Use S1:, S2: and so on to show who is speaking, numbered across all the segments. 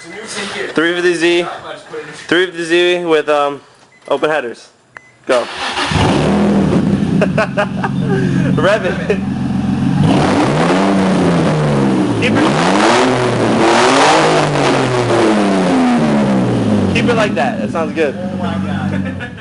S1: 350Z. 350Z with open headers. Go. Rev it. Keep it like that. That sounds good.
S2: Oh my god.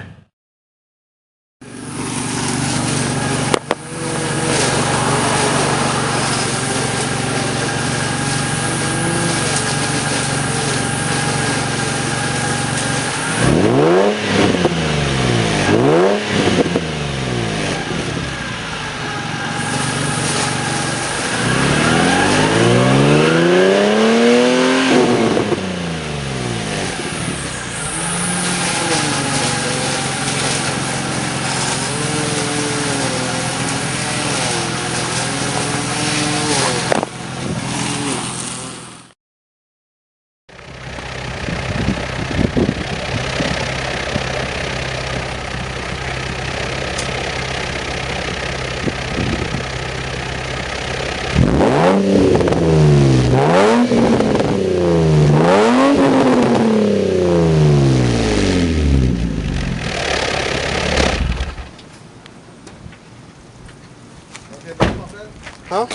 S1: Huh?